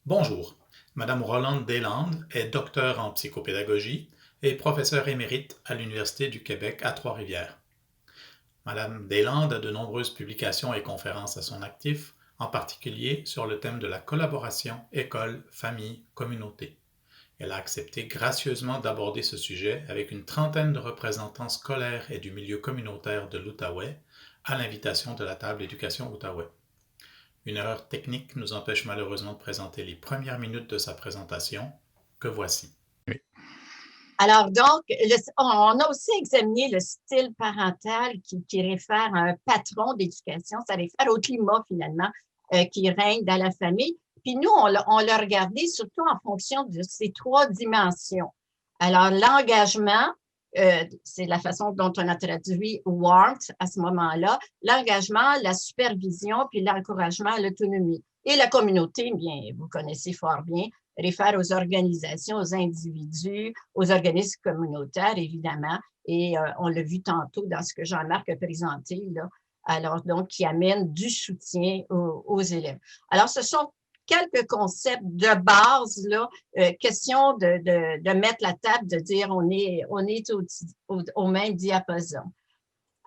Bonjour, Madame Rolande Deslandes est docteure en psychopédagogie et professeure émérite à l'Université du Québec à Trois-Rivières. Madame Deslandes a de nombreuses publications et conférences à son actif, en particulier sur le thème de la collaboration école, famille, communauté. Elle a accepté gracieusement d'aborder ce sujet avec une trentaine de représentants scolaires et du milieu communautaire de l'Outaouais, à l'invitation de la table éducation Outaouais. Une erreur technique nous empêche malheureusement de présenter les premières minutes de sa présentation, que voici. Oui. Alors donc, on a aussi examiné le style parental qui réfère à un patron d'éducation, ça réfère au climat finalement qui règne dans la famille. Puis nous, on l'a regardé surtout en fonction de ces trois dimensions. Alors, l'engagement, c'est la façon dont on a traduit warmth à ce moment-là, l'engagement, la supervision, puis l'encouragement à l'autonomie. Et la communauté, bien, vous connaissez fort bien, réfère aux organisations, aux individus, aux organismes communautaires, évidemment. Et on l'a vu tantôt dans ce que Jean-Marc a présenté, là. Alors, donc, qui amène du soutien aux élèves. Alors, ce sont quelques concepts de base, là, question de mettre la table, de dire on est au même diapason.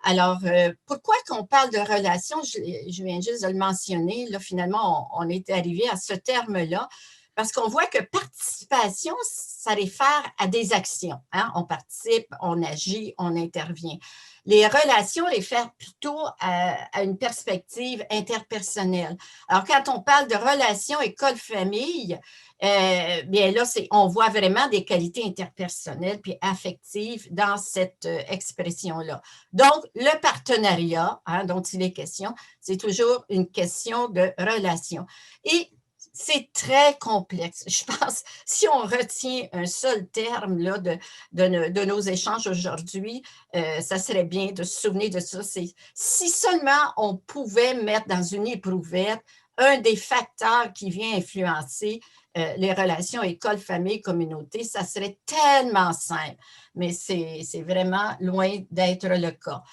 Alors, pourquoi qu'on parle de relations, je viens juste de le mentionner, là, finalement, on est arrivé à ce terme-là, parce qu'on voit que participation, ça réfère à des actions. Hein? On participe, on agit, on intervient. Les relations réfèrent plutôt à une perspective interpersonnelle. Alors, quand on parle de relations école-famille, bien là, on voit vraiment des qualités interpersonnelles puis affectives dans cette expression-là. Donc, le partenariat, hein, dont il est question, c'est toujours une question de relation. Et c'est très complexe. Je pense, si on retient un seul terme là, de nos échanges aujourd'hui, ça serait bien de se souvenir de ça. C'est si seulement on pouvait mettre dans une éprouvette un des facteurs qui vient influencer les relations école, famille, communauté, ça serait tellement simple, mais c'est vraiment loin d'être le cas.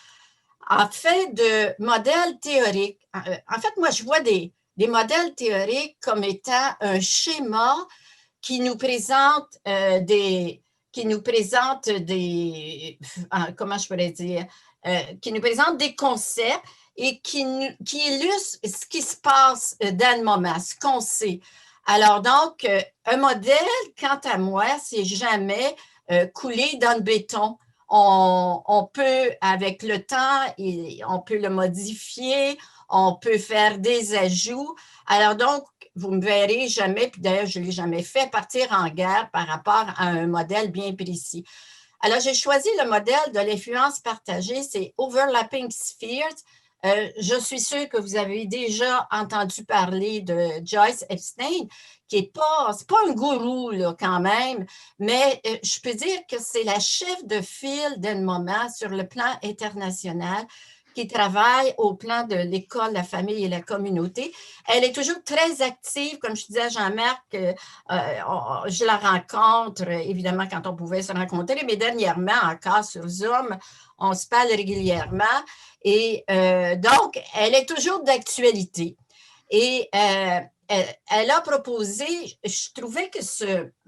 En fait, de modèles théoriques, en fait, moi, je vois des modèles théoriques comme étant un schéma qui nous présente comment je pourrais dire, qui nous présente des concepts et qui illustre ce qui se passe dans le moment, ce qu'on sait. Alors donc, un modèle, quant à moi, c'est jamais coulé dans le béton. On peut, avec le temps, on peut le modifier, on peut faire des ajouts. Alors donc, vous ne me verrez jamais, puis d'ailleurs, je ne l'ai jamais fait, partir en guerre par rapport à un modèle bien précis. Alors, j'ai choisi le modèle de l'influence partagée, c'est Overlapping Spheres. Je suis sûre que vous avez déjà entendu parler de Joyce Epstein, qui n'est pas, c'est pas un gourou là, quand même, mais je peux dire que c'est la chef de file d'un moment sur le plan international qui travaille au plan de l'école, la famille et la communauté. Elle est toujours très active, comme je disais à Jean-Marc, je la rencontre, évidemment, quand on pouvait se rencontrer, mais dernièrement, encore sur Zoom, on se parle régulièrement. Et donc, elle est toujours d'actualité. Et elle a proposé, je trouvais que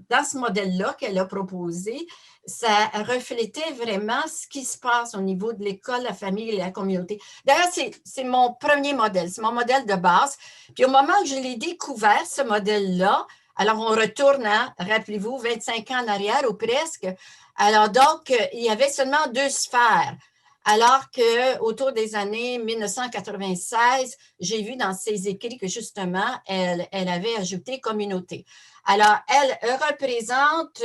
dans ce modèle-là qu'elle a proposé, ça reflétait vraiment ce qui se passe au niveau de l'école, la famille et la communauté. D'ailleurs, c'est mon premier modèle, c'est mon modèle de base. Puis au moment où je l'ai découvert, ce modèle-là, alors on retourne, hein, rappelez-vous, 25 ans en arrière ou presque. Alors donc, il y avait seulement deux sphères. Alors qu'autour des années 1996, j'ai vu dans ses écrits que justement, elle avait ajouté communauté. Alors, elle représente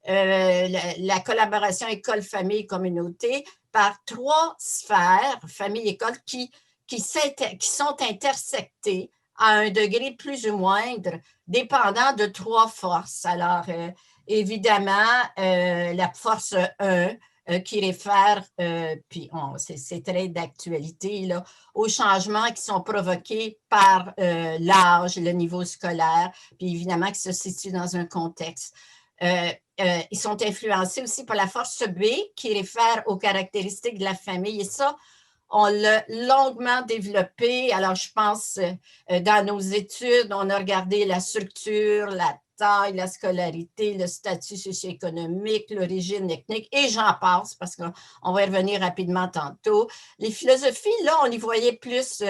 la collaboration école-famille-communauté par trois sphères, famille-école, qui sont intersectées à un degré plus ou moindre, dépendant de trois forces. Alors, évidemment, la force 1, qui réfère, puis c'est très d'actualité, là, aux changements qui sont provoqués par l'âge, le niveau scolaire, puis évidemment qui se situent dans un contexte. Ils sont influencés aussi par la force B qui réfère aux caractéristiques de la famille. Et ça, on l'a longuement développé. Alors, je pense, dans nos études, on a regardé la structure, la taille, la scolarité, le statut socio-économique, l'origine ethnique, et j'en passe, parce qu'on va y revenir rapidement tantôt. Les philosophies, là, on y voyait plus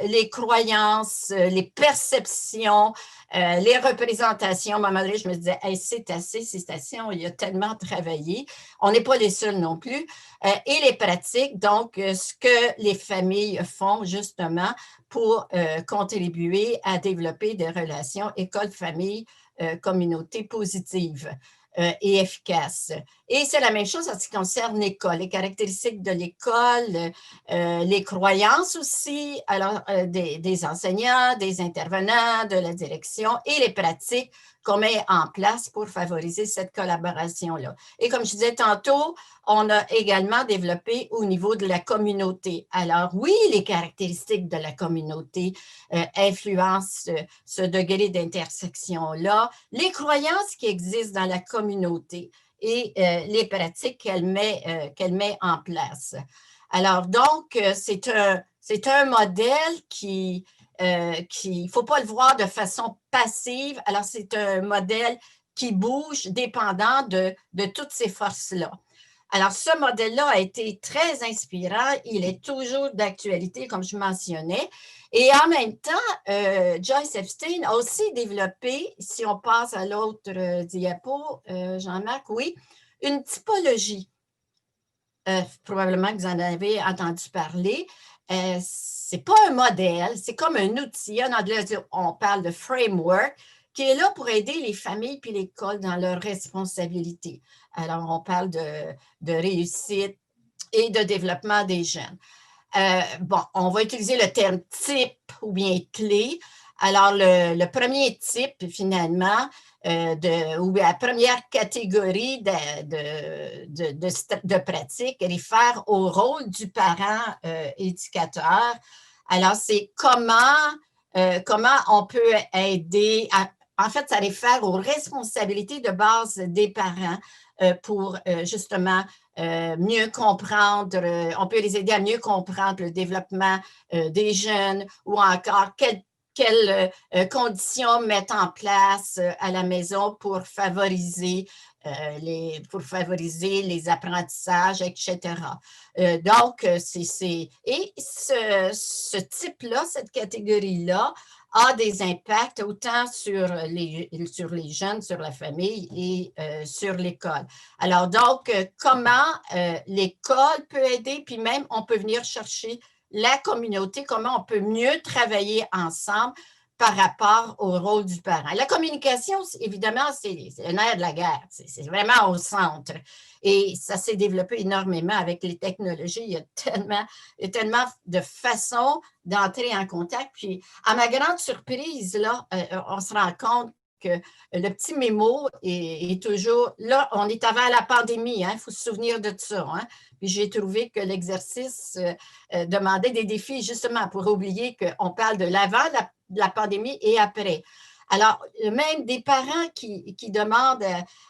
les croyances, les perceptions, les représentations. À un moment donné, je me disais, hey, c'est assez, on y a tellement travaillé. On n'est pas les seuls non plus. Et les pratiques, donc, ce que les familles font justement pour contribuer à développer des relations école-famille communauté positive et efficace. Et c'est la même chose en ce qui concerne l'école, les caractéristiques de l'école, les croyances aussi, alors des enseignants, des intervenants, de la direction et les pratiques qu'on met en place pour favoriser cette collaboration-là. Et comme je disais tantôt, on a également développé au niveau de la communauté. Alors oui, les caractéristiques de la communauté influencent ce degré d'intersection-là, les croyances qui existent dans la communauté et les pratiques qu'elle met en place. Alors donc, c'est un modèle qui ne faut pas le voir de façon passive. Alors, c'est un modèle qui bouge dépendant de toutes ces forces-là. Alors, ce modèle-là a été très inspirant. Il est toujours d'actualité, comme je mentionnais. Et en même temps, Joyce Epstein a aussi développé, si on passe à l'autre diapo, Jean-Marc, oui, une typologie. Probablement que vous en avez entendu parler. Ce n'est pas un modèle, c'est comme un outil. En anglais, on parle de framework, qui est là pour aider les familles puis l'école dans leurs responsabilités. Alors, on parle de réussite et de développement des jeunes. Bon, on va utiliser le terme type ou bien clé. Alors, le premier type, finalement, ou la première catégorie de pratique réfère au rôle du parent éducateur. Alors, c'est comment on peut aider en fait, ça réfère aux responsabilités de base des parents pour justement mieux comprendre, on peut les aider à mieux comprendre le développement des jeunes ou encore quelles conditions mettre en place à la maison pour favoriser les apprentissages, etc. Donc, et ce type-là, cette catégorie-là, a des impacts autant sur les jeunes, sur la famille et sur l'école. Alors donc, comment l'école peut aider, puis même on peut venir chercher la communauté, comment on peut mieux travailler ensemble par rapport au rôle du parent. La communication, évidemment, c'est le nerf de la guerre. C'est vraiment au centre. Et ça s'est développé énormément avec les technologies. Il y a tellement de façons d'entrer en contact. Puis, à ma grande surprise, là, on se rend compte que le petit mémo est toujours… Là, on est avant la pandémie, il faut se souvenir de ça. Puis j'ai trouvé que l'exercice demandait des défis justement pour oublier qu'on parle de l'avant la pandémie et après. Alors, même des parents qui demandent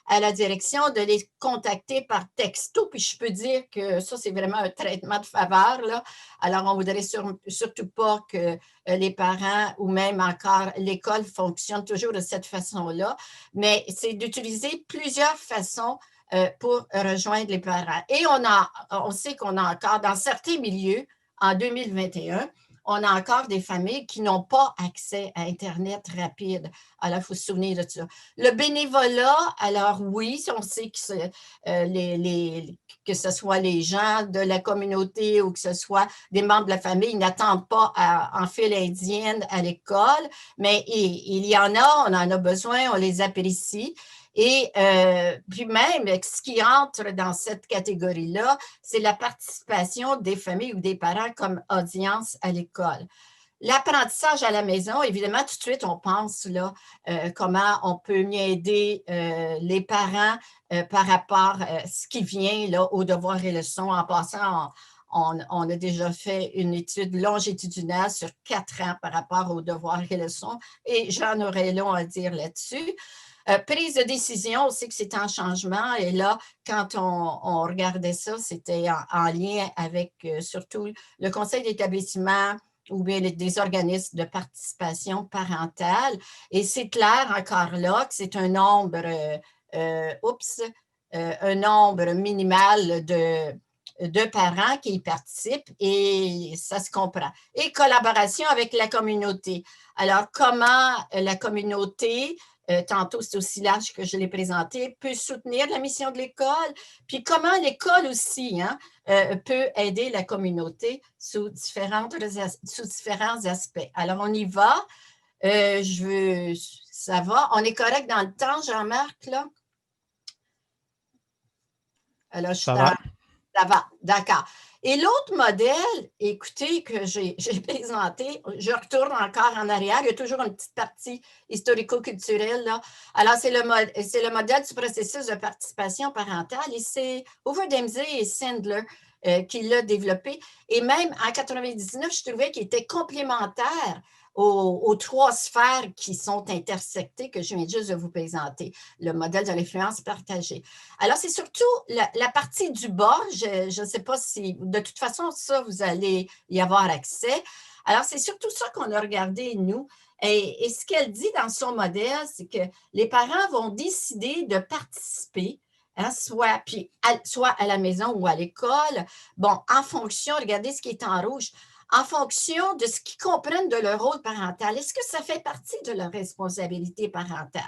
à la direction de les contacter par texto, puis je peux dire que ça, c'est vraiment un traitement de faveur, là. Alors, on ne voudrait surtout pas que les parents ou même encore l'école fonctionne toujours de cette façon-là, mais c'est d'utiliser plusieurs façons pour rejoindre les parents. Et on sait qu'on a encore, dans certains milieux, en 2021, on a encore des familles qui n'ont pas accès à Internet rapide. Alors, il faut se souvenir de ça. Le bénévolat, alors oui, on sait que, que ce soit les gens de la communauté ou que ce soit des membres de la famille, ils n'attendent pas en file indienne à l'école, mais il y en a, on en a besoin, on les apprécie. Et puis même, ce qui entre dans cette catégorie-là, c'est la participation des familles ou des parents comme audience à l'école. L'apprentissage à la maison, évidemment, tout de suite, on pense là, comment on peut mieux aider les parents par rapport à ce qui vient là, aux devoirs et leçons. En passant, on a déjà fait une étude longitudinale sur 4 ans par rapport aux devoirs et leçons, et j'en aurais long à dire là-dessus. Prise de décision, on sait que c'est en changement. Et là, quand on regardait ça, c'était en lien avec surtout le conseil d'établissement ou bien des organismes de participation parentale. Et c'est clair encore là que c'est un nombre, un nombre minimal de parents qui y participent et ça se comprend. Et collaboration avec la communauté. Alors, comment la communauté, tantôt c'est aussi large que je l'ai présenté, peut soutenir la mission de l'école, puis comment l'école aussi peut aider la communauté sous différents aspects. Alors, on y va. Ça va. On est correct dans le temps, Jean-Marc, là? Alors, Ça va? ça va, d'accord. Et l'autre modèle, écoutez, que j'ai présenté, je retourne encore en arrière, il y a toujours une petite partie historico-culturelle, là. Alors, c'est le modèle du processus de participation parentale et c'est Hoover Dempsey et Sandler qui l'a développé. Et même en 99, je trouvais qu'il était complémentaire aux trois sphères qui sont intersectées que je viens juste de vous présenter, le modèle de l'influence partagée. Alors, c'est surtout la partie du bas. Je ne sais pas si, de toute façon, ça, vous allez y avoir accès. Alors, c'est surtout ça qu'on a regardé, nous. Et ce qu'elle dit dans son modèle, c'est que les parents vont décider de participer, soit à la maison ou à l'école. Bon, en fonction, regardez ce qui est en rouge, en fonction de ce qu'ils comprennent de leur rôle parental. Est-ce que ça fait partie de leur responsabilité parentale?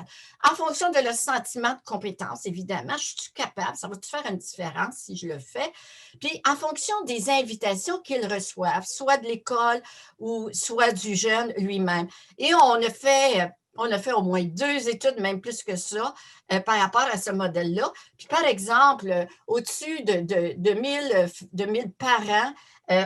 En fonction de leur sentiment de compétence, évidemment, je suis capable, ça va-tu faire une différence si je le fais? Puis, en fonction des invitations qu'ils reçoivent, soit de l'école ou soit du jeune lui-même. Et on a fait au moins 2 études, même plus que ça, par rapport à ce modèle-là. Puis, par exemple, au-dessus de 1000 parents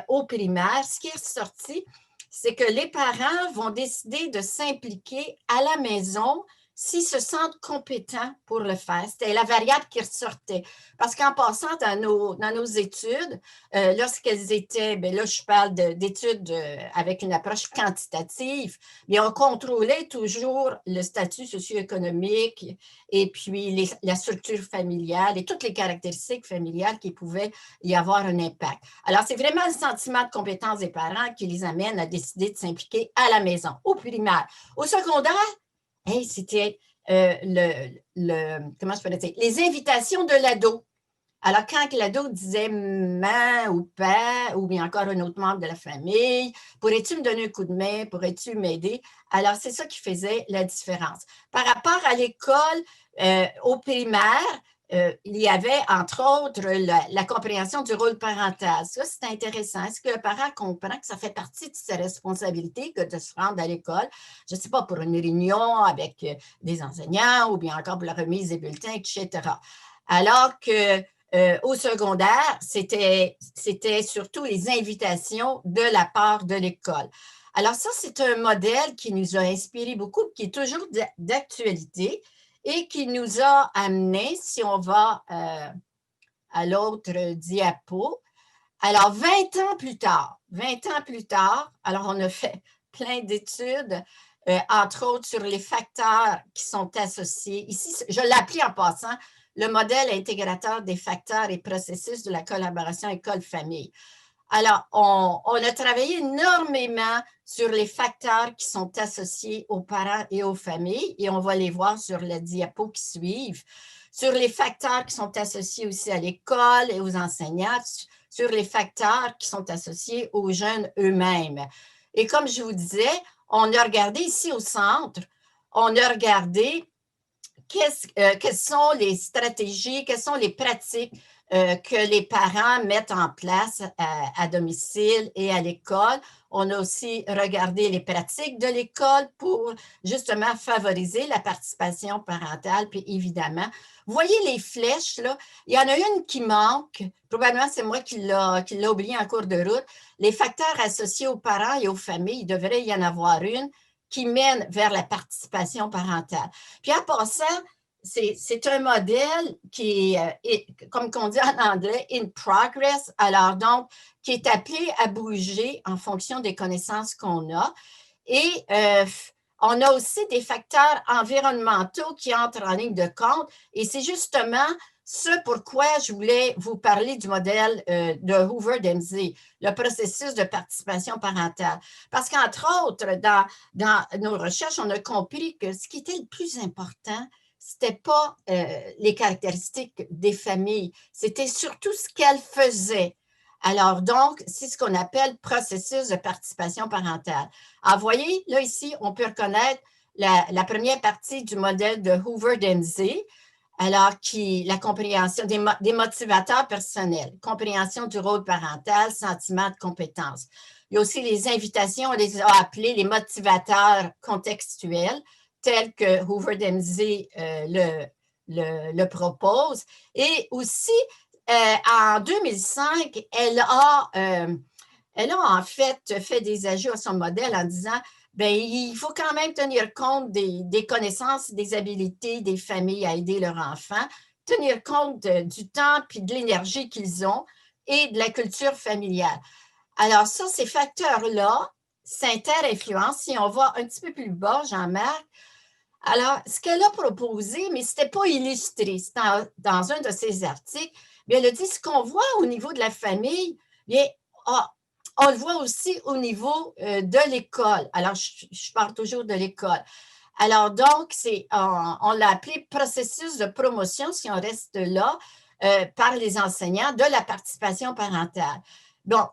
au primaire, ce qui est ressorti, c'est que les parents vont décider de s'impliquer à la maison s'ils se sentent compétents pour le faire. C'était la variable qui ressortait. Parce qu'en passant dans nos études, lorsqu'elles étaient, bien là, je parle d'études avec une approche quantitative, mais on contrôlait toujours le statut socio-économique et puis la structure familiale et toutes les caractéristiques familiales qui pouvaient y avoir un impact. Alors, c'est vraiment le sentiment de compétence des parents qui les amène à décider de s'impliquer à la maison, au primaire. Au secondaire, hey, c'était comment je peux dire, les invitations de l'ado. Alors, quand l'ado disait maman ou père, ou bien encore un autre membre de la famille, pourrais-tu me donner un coup de main, pourrais-tu m'aider? Alors, c'est ça qui faisait la différence. Par rapport à l'école, au primaire, il y avait, entre autres, la compréhension du rôle parental. Ça, c'est intéressant. Est-ce que le parent comprend que ça fait partie de ses responsabilités que de se rendre à l'école, je ne sais pas, pour une réunion avec des enseignants ou bien encore pour la remise des bulletins, etc. Alors que au secondaire, c'était surtout les invitations de la part de l'école. Alors ça, c'est un modèle qui nous a inspiré beaucoup, qui est toujours d'actualité et qui nous a amené, si on va à l'autre diapo, alors 20 ans plus tard, alors on a fait plein d'études, entre autres sur les facteurs qui sont associés. Ici, je l'ai appelé en passant le modèle intégrateur des facteurs et processus de la collaboration école-famille. Alors, on a travaillé énormément sur les facteurs qui sont associés aux parents et aux familles, et on va les voir sur la diapo qui suivent, sur les facteurs qui sont associés aussi à l'école et aux enseignants, sur les facteurs qui sont associés aux jeunes eux-mêmes. Et comme je vous disais, on a regardé ici au centre, on a regardé quelles sont les stratégies, quelles sont les pratiques que les parents mettent en place à domicile et à l'école. On a aussi regardé les pratiques de l'école pour justement favoriser la participation parentale, puis évidemment, vous voyez les flèches, là, il y en a une qui manque, probablement c'est moi qui l'ai oublié en cours de route, les facteurs associés aux parents et aux familles, il devrait y en avoir une qui mène vers la participation parentale. Puis en passant, c'est un modèle qui est, comme on dit en anglais, in progress, alors donc, qui est appelé à bouger en fonction des connaissances qu'on a. Et on a aussi des facteurs environnementaux qui entrent en ligne de compte et c'est justement ce pourquoi je voulais vous parler du modèle de Hoover-Dempsey, le processus de participation parentale. Parce qu'entre autres, dans nos recherches, on a compris que ce qui était le plus important, c'était pas les caractéristiques des familles, c'était surtout ce qu'elles faisaient. Alors donc, c'est ce qu'on appelle processus de participation parentale. Alors, vous voyez, là, ici, on peut reconnaître la première partie du modèle de Hoover-Dempsey, alors la compréhension des motivateurs personnels, compréhension du rôle parental, sentiment de compétence. Il y a aussi les invitations, on les a appelées les motivateurs contextuels, tels que Hoover-Dempsey le propose. Et aussi, en 2005, elle a en fait des ajouts à son modèle en disant bien, il faut quand même tenir compte des connaissances, des habiletés des familles à aider leurs enfants, tenir compte du temps puis de l'énergie qu'ils ont et de la culture familiale. Alors ça, ces facteurs-là s'inter-influencent. Si on va un petit peu plus bas, Jean-Marc, alors ce qu'elle a proposé, mais ce n'était pas illustré, c'est dans un de ses articles, bien, elle a dit ce qu'on voit au niveau de la famille, bien, on le voit aussi au niveau de l'école. Alors, je parle toujours de l'école. Alors, donc, on l'a appelé processus de promotion, si on reste là, par les enseignants de la participation parentale. Bon,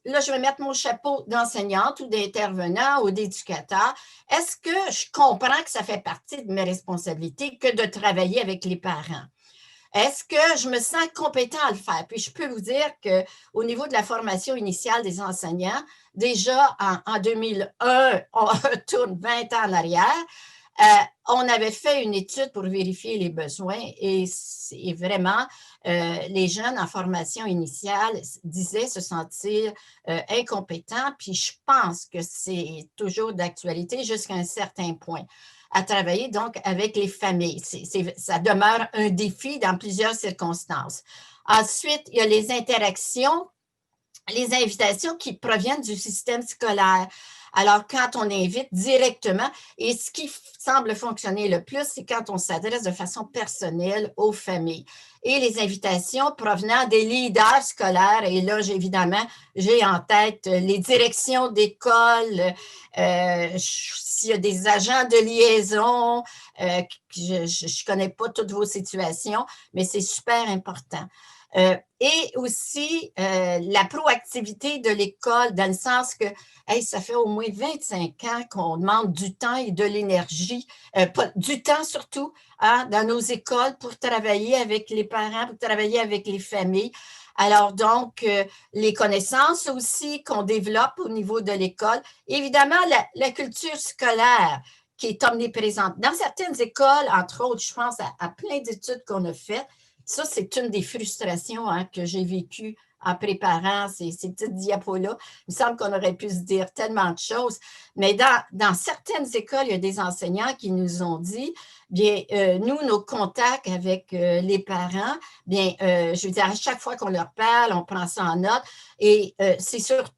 là, je vais mettre mon chapeau d'enseignante ou d'intervenant ou d'éducateur. Est-ce que je comprends que ça fait partie de mes responsabilités que de travailler avec les parents? Est-ce que je me sens compétent à le faire? Puis je peux vous dire qu'au niveau de la formation initiale des enseignants, déjà en 2001, on retourne 20 ans en arrière, on avait fait une étude pour vérifier les besoins et vraiment, les jeunes en formation initiale disaient se sentir incompétents, puis je pense que c'est toujours d'actualité jusqu'à un certain point à travailler donc avec les familles. Ça demeure un défi dans plusieurs circonstances. Ensuite, il y a les interactions, les invitations qui proviennent du système scolaire. Alors, quand on invite directement, et ce qui semble fonctionner le plus, c'est quand on s'adresse de façon personnelle aux familles. Et les invitations provenant des leaders scolaires, et là, évidemment, j'ai en tête les directions d'école, s'il y a des agents de liaison, je ne connais pas toutes vos situations, mais c'est super important. Et aussi la proactivité de l'école, dans le sens que hey, ça fait au moins 25 ans qu'on demande du temps et de l'énergie, du temps surtout, hein, dans nos écoles pour travailler avec les parents, pour travailler avec les familles. Alors donc, les connaissances aussi qu'on développe au niveau de l'école. Évidemment, la culture scolaire qui est omniprésente. Dans certaines écoles, entre autres, je pense à plein d'études qu'on a faites, ça, c'est une des frustrations hein, que j'ai vécues en préparant ces petites diapos-là. Il me semble qu'on aurait pu se dire tellement de choses. Mais dans certaines écoles, il y a des enseignants qui nous ont dit, bien, nous, nos contacts avec les parents, bien, je veux dire, à chaque fois qu'on leur parle, on prend ça en note. Et c'est surtout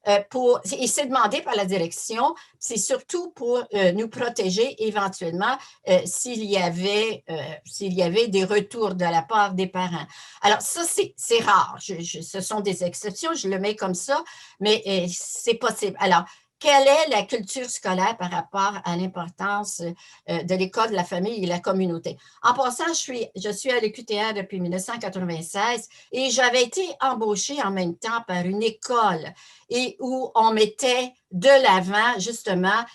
et c'est demandé par la direction, c'est surtout pour nous protéger éventuellement s'il y avait des retours de la part des parents. Alors ça, c'est rare. Ce sont des exceptions, je le mets comme ça, mais c'est possible. Alors, quelle est la culture scolaire par rapport à l'importance de l'école, de la famille et de la communauté? En passant, je suis à l'EQTR depuis 1996 et j'avais été embauchée en même temps par une école et où on mettait de l'avant justement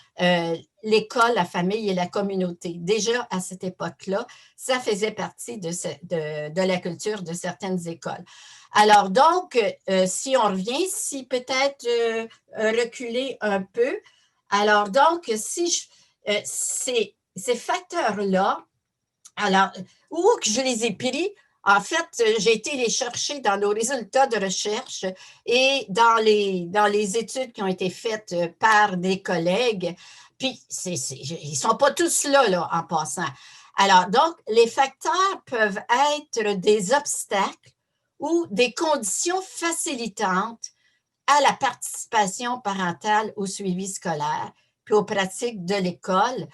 l'école, la famille et la communauté. Déjà à cette époque-là, ça faisait partie de la culture de certaines écoles. Alors donc, si on revient, si peut-être reculer un peu, alors donc, si ces facteurs-là, alors, où que je les ai pris, en fait, j'ai été les chercher dans nos résultats de recherche et dans les études qui ont été faites par des collègues. Puis, ils ne sont pas tous là, en passant. Alors, donc, les facteurs peuvent être des obstacles ou des conditions facilitantes à la participation parentale au suivi scolaire. puis aux pratiques de l'école.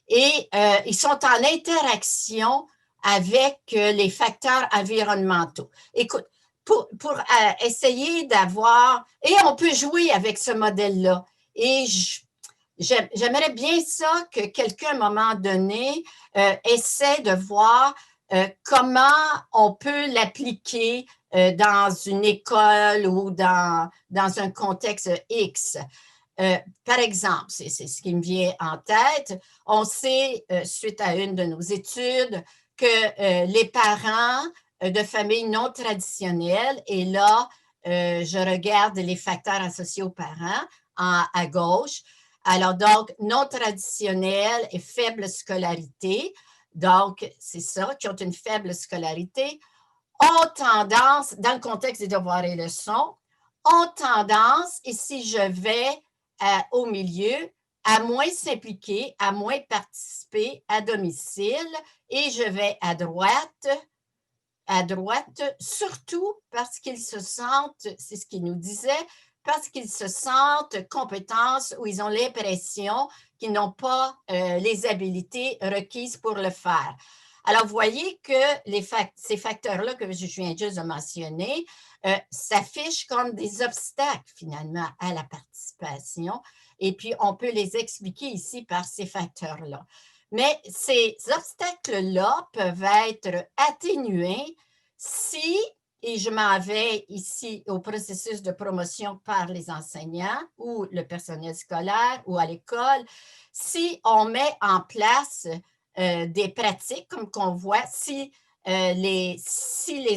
Et ils sont en interaction avec les facteurs environnementaux. Écoute, pour essayer d'avoir... Et on peut jouer avec ce modèle-là. Et j'aimerais bien ça que quelqu'un, à un moment donné, essaie de voir comment on peut l'appliquer dans une école ou dans un contexte X. Par exemple, c'est ce qui me vient en tête, on sait, suite à une de nos études, que les parents de familles non traditionnelles, et là, je regarde les facteurs associés aux parents à gauche. Alors, donc, non traditionnels et faible scolarité, donc, c'est ça, qui ont une faible scolarité, ont tendance, dans le contexte des devoirs et leçons, ont tendance, et si je vais au milieu, à moins s'impliquer, à moins participer à domicile, et je vais à droite, surtout parce qu'ils se sentent, c'est ce qu'il nous disait, parce qu'ils se sentent compétences ou ils ont l'impression qu'ils n'ont pas les habiletés requises pour le faire. Alors, vous voyez que ces facteurs-là que je viens juste de mentionner s'affichent comme des obstacles, finalement, à la participation. Et puis, on peut les expliquer ici par ces facteurs-là. Mais ces obstacles-là peuvent être atténués si, et je m'en vais ici au processus de promotion par les enseignants ou le personnel scolaire ou à l'école, si on met en place des pratiques, comme qu'on voit, si les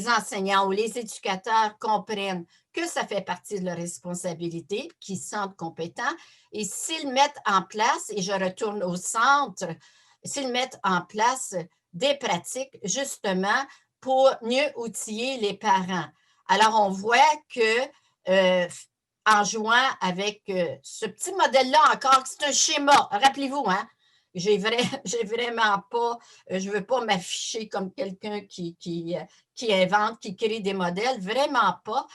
enseignants ou les éducateurs comprennent que ça fait partie de leur responsabilité, qu'ils se sentent compétents, et s'ils mettent en place, et je retourne au centre, s'ils mettent en place des pratiques justement pour mieux outiller les parents. Alors, on voit que en jouant avec ce petit modèle-là encore, c'est un schéma, rappelez-vous, hein, j'ai vraiment pas, je veux pas m'afficher comme quelqu'un qui invente, qui crée des modèles, vraiment pas.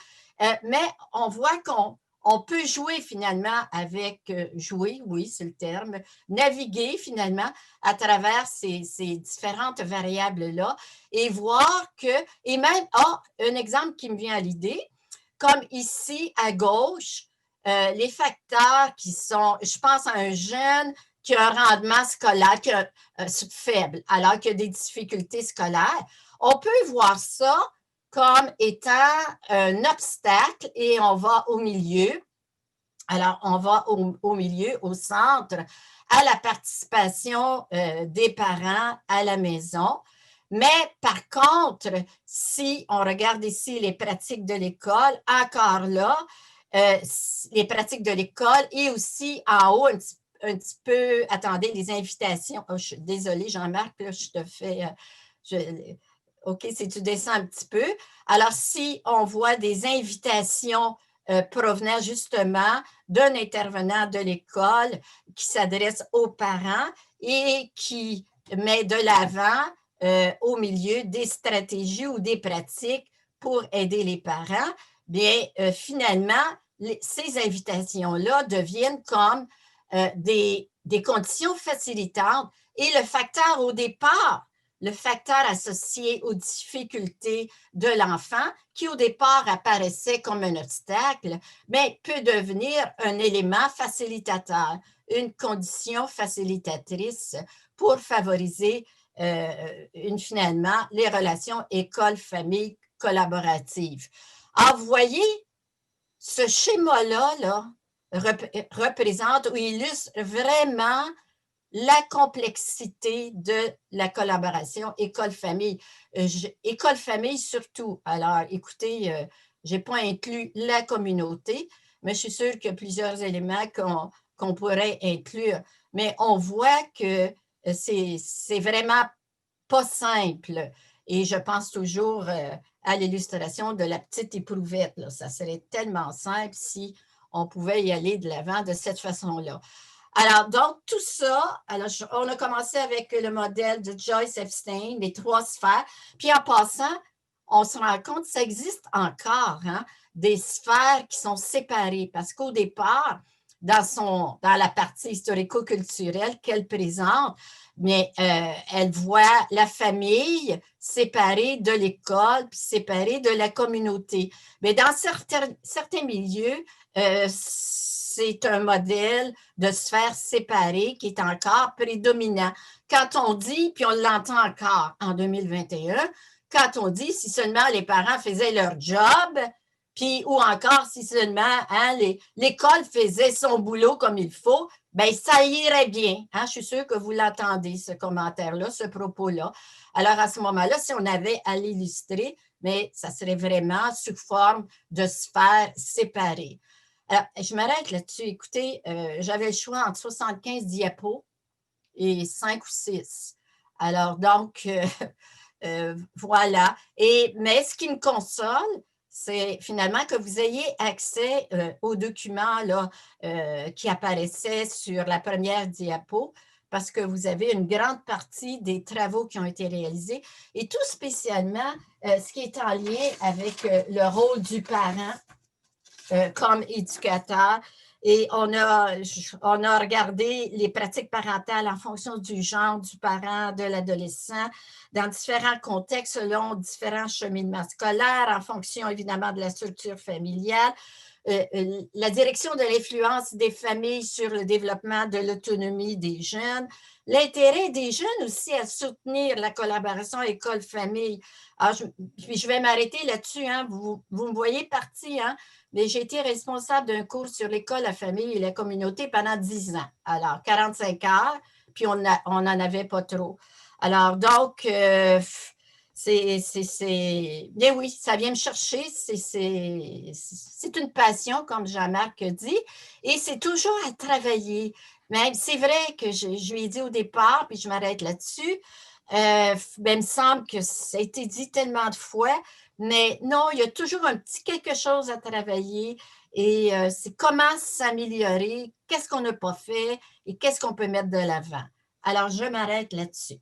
Mais on voit qu'on peut jouer finalement avec, jouer, oui, c'est le terme, naviguer finalement à travers ces différentes variables-là et voir que, et même, un exemple qui me vient à l'idée, comme ici à gauche, les facteurs qui sont, je pense à un jeune qui a un rendement scolaire faible, alors qu'il y a des difficultés scolaires, on peut voir ça comme étant un obstacle et on va au milieu. Alors, on va au milieu, au centre, à la participation des parents à la maison. Mais par contre, si on regarde ici les pratiques de l'école, encore là, les pratiques de l'école et aussi en haut, un petit peu, attendez, les invitations. Oh, je suis désolée, Jean-Marc, là, je te fais... OK, si tu descends un petit peu. Alors, si on voit des invitations provenant justement d'un intervenant de l'école qui s'adresse aux parents et qui met de l'avant au milieu des stratégies ou des pratiques pour aider les parents, bien, finalement, ces invitations-là deviennent comme des conditions facilitantes et le facteur au départ, le facteur associé aux difficultés de l'enfant, qui au départ apparaissait comme un obstacle, mais peut devenir un élément facilitateur, une condition facilitatrice pour favoriser finalement les relations école-famille collaboratives. Alors, vous voyez, ce schéma-là représente ou illustre vraiment la complexité de la collaboration école-famille. École-famille surtout. Alors, écoutez, je n'ai pas inclus la communauté, mais je suis sûre qu'il y a plusieurs éléments qu'on pourrait inclure. Mais on voit que c'est vraiment pas simple. Et je pense toujours à l'illustration de la petite éprouvette. Là. Ça serait tellement simple si on pouvait y aller de l'avant de cette façon-là. Alors, donc, tout ça, alors, on a commencé avec le modèle de Joyce Epstein, les 3 sphères. Puis, en passant, on se rend compte que ça existe encore, hein, des sphères qui sont séparées. Parce qu'au départ, dans la partie historico-culturelle qu'elle présente, mais elle voit la famille séparée de l'école, puis séparée de la communauté. Mais dans certains milieux, c'est un modèle de sphère séparée qui est encore prédominant. Quand on dit, puis on l'entend encore en 2021, quand on dit si seulement les parents faisaient leur job, puis ou encore si seulement hein, l'école faisait son boulot comme il faut, bien, ça irait bien. Hein? Je suis sûre que vous l'entendez, ce commentaire-là, ce propos-là. Alors, à ce moment-là, si on avait à l'illustrer, mais ça serait vraiment sous forme de sphères séparées. Alors, je m'arrête là-dessus. Écoutez, j'avais le choix entre 75 diapos et 5 ou 6. Alors, donc, voilà. Mais ce qui me console, c'est finalement que vous ayez accès aux documents là, qui apparaissaient sur la première diapo, parce que vous avez une grande partie des travaux qui ont été réalisés, et tout spécialement ce qui est en lien avec le rôle du parent comme éducateur. Et on a regardé les pratiques parentales en fonction du genre du parent, de l'adolescent, dans différents contextes, selon différents cheminements scolaires, en fonction évidemment de la structure familiale. La direction de l'influence des familles sur le développement de l'autonomie des jeunes, l'intérêt des jeunes aussi à soutenir la collaboration école-famille. Puis je vais m'arrêter là-dessus, hein. Vous me voyez partie, hein? Mais j'ai été responsable d'un cours sur l'école, la famille et la communauté pendant 10 ans. Alors, 45 heures, puis on n'en avait pas trop. Alors, donc, bien oui, ça vient me chercher. C'est une passion, comme Jean-Marc dit, et c'est toujours à travailler. Mais c'est vrai que je lui ai dit au départ, puis je m'arrête là-dessus, ben, il me semble que ça a été dit tellement de fois, mais non, il y a toujours un petit quelque chose à travailler et c'est comment s'améliorer, qu'est-ce qu'on n'a pas fait et qu'est-ce qu'on peut mettre de l'avant. Alors, je m'arrête là-dessus.